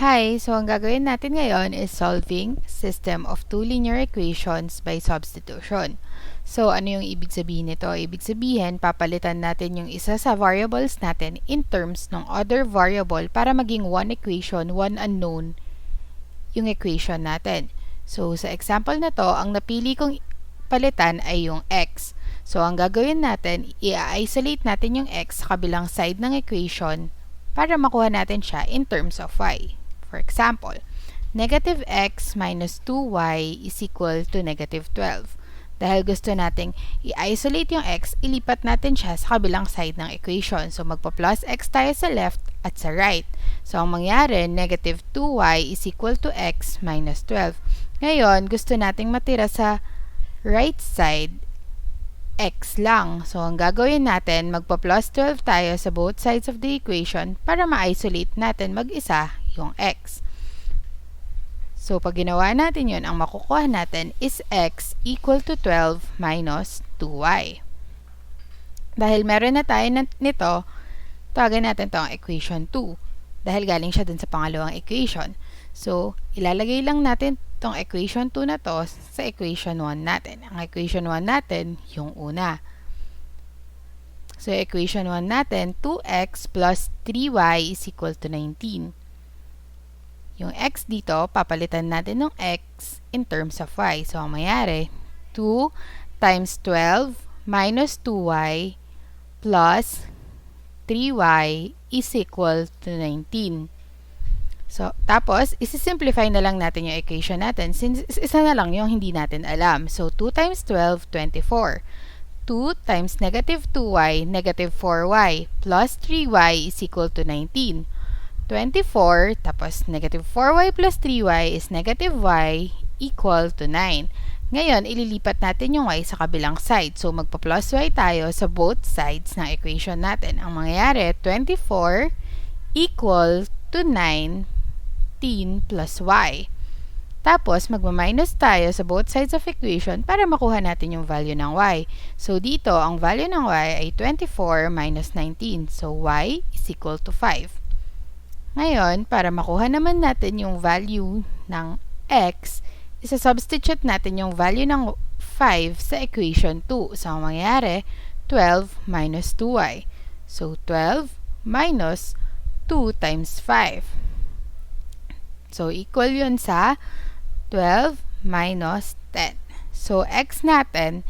Hi! So, ang gagawin natin ngayon is solving system of two linear equations by substitution. So, ano yung ibig sabihin nito? Ibig sabihin, papalitan natin yung isa sa variables natin in terms ng other variable para maging one equation, one unknown yung equation natin. So, sa example na to, ang napili kong palitan ay yung x. So, ang gagawin natin, i-isolate natin yung x sa kabilang side ng equation para makuha natin siya in terms of y. For example, negative x minus 2y is equal to negative 12. Dahil gusto nating i-isolate yung x, ilipat natin siya sa kabilang side ng equation. So, magpa-plus x tayo sa left at sa right. So, ang mangyari, negative 2y is equal to x minus 12. Ngayon, gusto nating matira sa right side x lang. So, ang gagawin natin, magpa-plus 12 tayo sa both sides of the equation para ma-isolate natin mag-isa yung x. So, pag ginawa natin yun, ang makukuha natin is x equal to 12 minus 2y. Dahil meron na tayo nito, tawagan natin itong equation 2. Dahil galing siya dun sa pangalawang equation. So, ilalagay lang natin itong equation 2 na to sa equation 1 natin. Ang equation 1 natin, yung una. So, equation 1 natin, 2x plus 3y is equal to 19. Yung x dito, papalitan natin ng x in terms of y. So, ang mayari, 2 times 12 minus 2y plus 3y is equal to 19. So, tapos, isi-simplify na lang natin yung equation natin since isa na lang yung hindi natin alam. So, 2 times 12, 24. 2 times negative 2y, negative 4y, plus 3y is equal to 19. 24, tapos negative 4y plus 3y is negative y equal to 9. Ngayon, ililipat natin yung y sa kabilang side. So, magpa-plus y tayo sa both sides ng equation natin. Ang mangyayari, 24 equal to 19 plus y. Tapos, magma-minus tayo sa both sides of equation para makuha natin yung value ng y. So, dito, ang value ng y ay 24 minus 19. So, y is equal to 5. Ngayon, para makuha naman natin yung value ng x, isa-substitute natin yung value ng 5 sa equation 2. So, ang mangyayari, 12 minus 2y. So, 12 minus 2 times 5. So, equal yun sa 12 minus 10. So, x natin,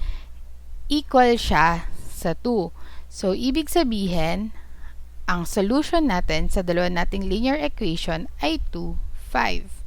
equal siya sa 2. So, ibig sabihin, ang solution natin sa dalawa nating linear equation ay 2, 5.